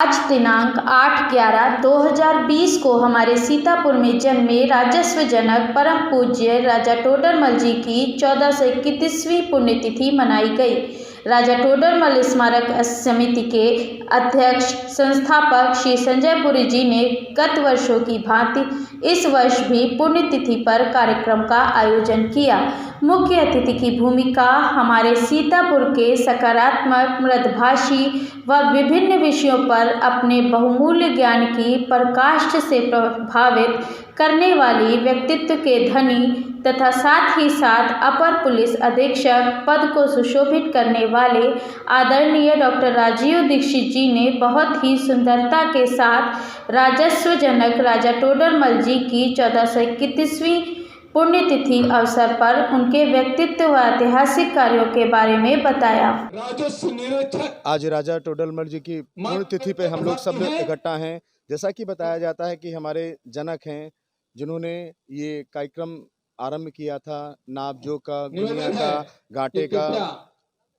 आज दिनांक 8/11/2020 को हमारे सीतापुर में जन्मे राजस्व जनक परम पूज्य राजा टोडरमल जी की 1421वीं पुण्यतिथि मनाई गई। राजा टोडरमल स्मारक समिति के अध्यक्ष संस्थापक श्री संजय पुरी जी ने गत वर्षों की भांति इस वर्ष भी पुण्यतिथि पर कार्यक्रम का आयोजन किया। मुख्य अतिथि की भूमिका हमारे सीतापुर के सकारात्मक, मृदभाषी व विभिन्न विषयों पर अपने बहुमूल्य ज्ञान की पराकाष्ठा से प्रभावित करने वाली व्यक्तित्व के धनी तथा साथ ही साथ अपर पुलिस अधीक्षक पद को सुशोभित करने वाले आदरणीय डॉक्टर राजीव दीक्षित जी ने बहुत ही सुंदरता के साथ राजस्व जनक राजा टोडरमल जी की 1421वीं पुण्यतिथि अवसर पर उनके व्यक्तित्व व ऐतिहासिक कार्यों के बारे में बताया। आज राजा टोडरमल जी की पुण्यतिथि पे हम लोग सब इकट्ठा हैं। जैसा कि बताया जाता है कि हमारे जनक हैं जिन्होंने ये कार्यक्रम आरंभ किया था, नापजोक का, गुनिया का, घाटे का,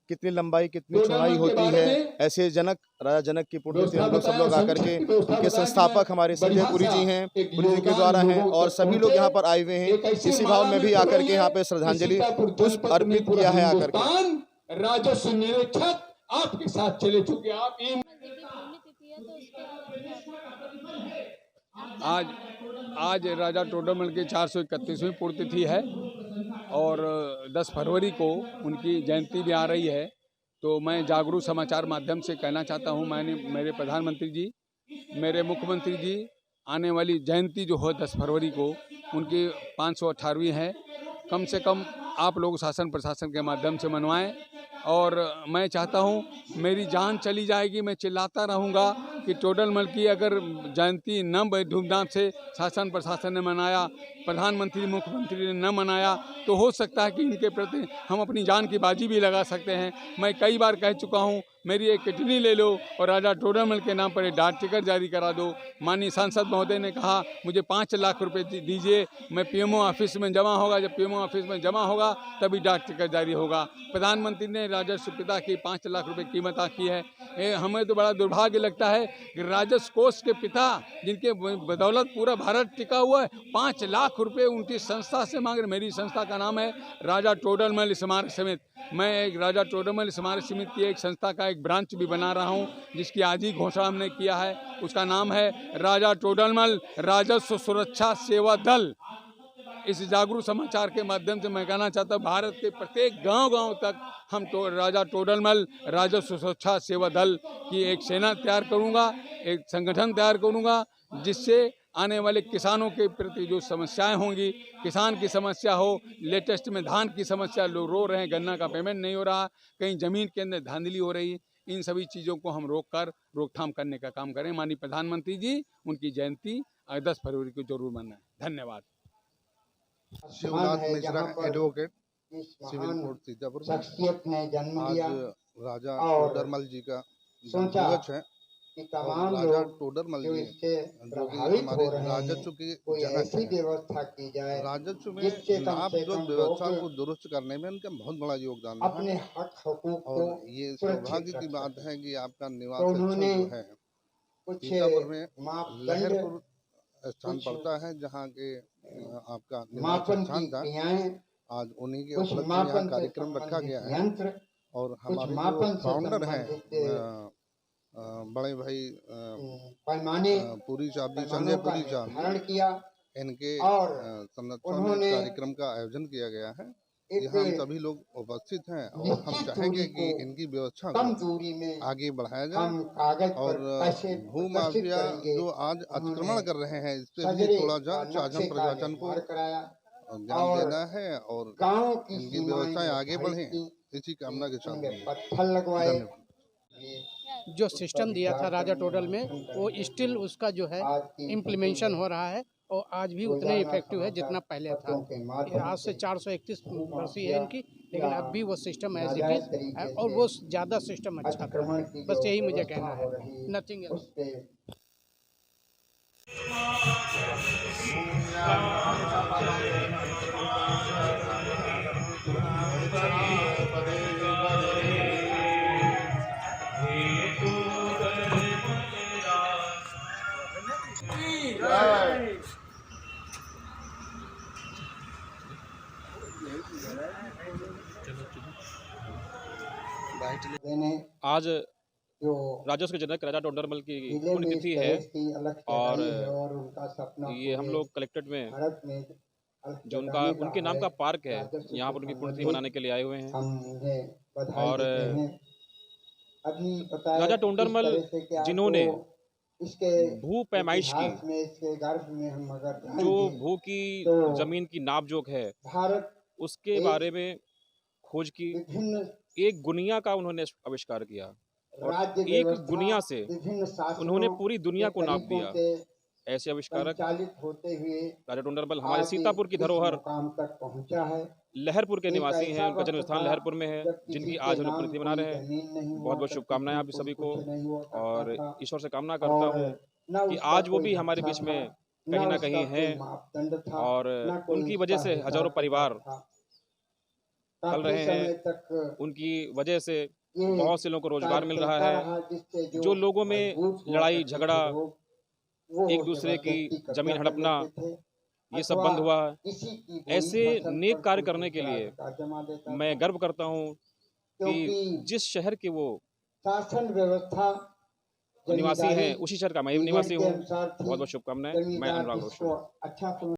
कितनी लंबाई कितनी चौड़ाई होती है, ऐसे जनक राजा जनक की पुण्यतिथि हम लोग सब लोग आकर के उनके संस्थापक हमारे संजय पुरी जी हैं, पुरी जी के द्वारा हैं और सभी लोग यहाँ पर आए हुए हैं। इसी भाव में भी आकर के यहाँ पे श्रद्धांजलि पुष्प अर्पित किया है। आकर के राजस्व निरीक्षक आपके साथ चले चुके। आप आज राजा टोडरमल की 431वीं पुण्यतिथि है और 10 फरवरी को उनकी जयंती भी आ रही है। तो मैं जागरूक समाचार माध्यम से कहना चाहता हूं, मेरे प्रधानमंत्री जी, मेरे मुख्यमंत्री जी आने वाली जयंती जो हो 10 फरवरी को उनकी 518वीं है, कम से कम आप लोग शासन प्रशासन के माध्यम से मनवाएं। और मैं चाहता हूं मेरी जान चली जाएगी, मैं चिल्लाता रहूंगा कि टोडरमल की अगर जयंती न धूमधाम से शासन प्रशासन ने मनाया, प्रधानमंत्री मुख्यमंत्री ने न मनाया, तो हो सकता है कि इनके प्रति हम अपनी जान की बाजी भी लगा सकते हैं। मैं कई बार कह चुका हूं, मेरी एक किडनी ले लो और राजा टोडरमल के नाम पर एक डाक टिकट जारी करा दो। माननीय सांसद महोदय ने कहा मुझे 5 लाख रुपए दीजिए, मैं पीएमओ ऑफिस में जमा होगा, जब पीएमओ ऑफिस में जमा होगा तभी डाक टिकट जारी होगा। प्रधानमंत्री ने राजस्व पिता की 5 लाख रुपए कीमत आकी है। हमें तो बड़ा दुर्भाग्य लगता है कि राजस्व कोष के पिता जिनके बदौलत पूरा भारत टिका हुआ है, 5 लाख रुपए उनकी संस्था से मांग रहे। मेरी संस्था का नाम है राजा टोडरमल स्मारक समिति। मैं एक राजा टोडरमल स्मारक समिति की एक संस्था का एक ब्रांच भी बना रहा हूं, जिसकी आज ही घोषणा हमने किया है। उसका नाम है राजा टोडरमल राजस्व सुरक्षा सेवा दल। इस जागरूक समाचार के माध्यम से मैं कहना चाहता हूँ, भारत के प्रत्येक गांव-गांव तक हम तो राजा टोडरमल राजस्व सुरक्षा सेवा दल की एक सेना तैयार करूँगा, एक संगठन तैयार करूँगा, जिससे आने वाले किसानों के प्रति जो समस्याएं होंगी, किसान की समस्या हो, लेटेस्ट में धान की समस्या, लोग रो रहे हैं, गन्ना का पेमेंट नहीं हो रहा, कहीं ज़मीन के अंदर धांधली हो रही, इन सभी चीज़ों को हम रोकथाम करने का काम करें। माननीय प्रधानमंत्री जी उनकी जयंती 10 फरवरी को जरूर मनाएं। धन्यवाद। Shivnath Mishra advocate, civil court Sitapur. शख्सियत ने जन्म लिया। आज राजा टोडरमल जी का दिवस है। राजा टोडरमल जी जो कि हमारे राजस्व की जनक हैं। राजस्व में नापजोक व्यवस्था को दुरुस्त करने में उनका बहुत बड़ा योगदान अपने हक हकूक और ये सौभाग्य की बात है कि आपका निवास जो है सीतापुर में लहरपुर स्थान पड़ता है, जहाँ के आपका निवास स्थान था। आज उन्हीं के उपलक्ष्य में यहाँ कार्यक्रम रखा गया है और हमारे जो फाउंडर हैं बड़े भाई पैमाने पुरी साहब जी, संजय पुरी साहब, इनके संरक्षण में कार्यक्रम का आयोजन किया गया है। यहाँ हम सभी लोग उपस्थित हैं और हम चाहेंगे कि इनकी व्यवस्था को आगे बढ़ाया जाए और भू माफिया जो आज अतिक्रमण कर रहे हैं, इस पर भी थोड़ा सा शासन प्रशासन को ध्यान देना है और इनकी व्यवस्थाएं आगे बढ़े, इसी कामना के साथ। जो सिस्टम दिया था राजा टोडरमल में, वो स्टिल उसका जो है इम्प्लीमेंशन हो रहा है और आज भी उतने इफेक्टिव है जितना पहले था। आज से 431 वर्ष है इनकी, लेकिन अब भी वो सिस्टम एज इट इज है और वो ज़्यादा सिस्टम अच्छा कर रहा है। बस यही मुझे कहना है, नथिंग एल्स। आज जो राजस्व के जनक राजा टोडरमल की जिले में पुण्यतिथि इस है तरह की अलग और जगह है और उनका सपना ये हम पूरे लोग कलेक्ट्रेट में भारत में अलग जो उनका जगाने का उनके नाम का है। पार्क है, राजस्व यहाँ से पर उनकी पुण्यतिथि संबंधित मनाने के लिए आए हुए हैं। हम उन्हें बधाई और देते हैं। अभी बताया राजा किस टोडरमल तरह से क्या, जिन्होंने तो इसके भू पैमाइश की, इतिहास में, इसके गर्भ में हम अगर ध्यान जो दें, भू की तो जमीन की नापजोक है, भारत उसके एक बारे में खोज की। विभिन्न एक गुनिया का उन्होंने आविष्कार किया और राज्य एक व्यवस्था, गुनिया से विभिन्न शासनों उन्होंने पूरी दुनिया के को नाप तरीकों दिया। से ऐसे आविष्कारक संचालित होते हुए राजा टोडरमल हमारे आज सीतापुर की इस धरोहर मुकाम तक पहुंचा है। लहरपुर के एक निवासी ऐसा हैं, उनका वक्त जन्म स्थान था लहरपुर में है, जब किसी जिनकी के आज हम लोग नाम पुण्यतिथि मना कोई रहे हैं। जमीन नहीं हुआ बहुत बहुत करती शुभकामनाएं थी, आप सभी को, कुछ नहीं हुआ करता और था, ईश्वर से कामना करता और हूँ न कि उसका आज वो कोई भी हमारे नक्शा बीच में था, कहीं न ना उसका कहीं कोई हैं मापदंड था, और न कोई उनकी उसका वजह से हिसाब हजारों परिवार किताब था। पल काफी रहे समय हैं। तक उनकी वजह से ये बहुत से लोगों को रोजगार मिल रहा चलता है। रहा, जिससे जो लोगों में मजबूत हुआ लड़ाई करते झगड़ा, थे लोग, वो एक दूसरे की जबरदस्ती जमीन कब्जा कर हड़पना, लेते थे, ये सब अथवा बंद हुआ है। किसी की कोई ऐसे फसल नेक पर कार्य कोई करने के दूसरा लिए अधिकार जमा देता मैं था। गर्व करता हूँ कि क्योंकि जिस शहर के वो शासन व्यवस्था निवासी हैं, जमींदारी उसी शहर का मैं भी पीरियड निवासी के हूँ। अनुसार बहुत थी। बहुत शुभकामनाएं। मैं जमींदार अनुराग जिसको रोशन। अच्छा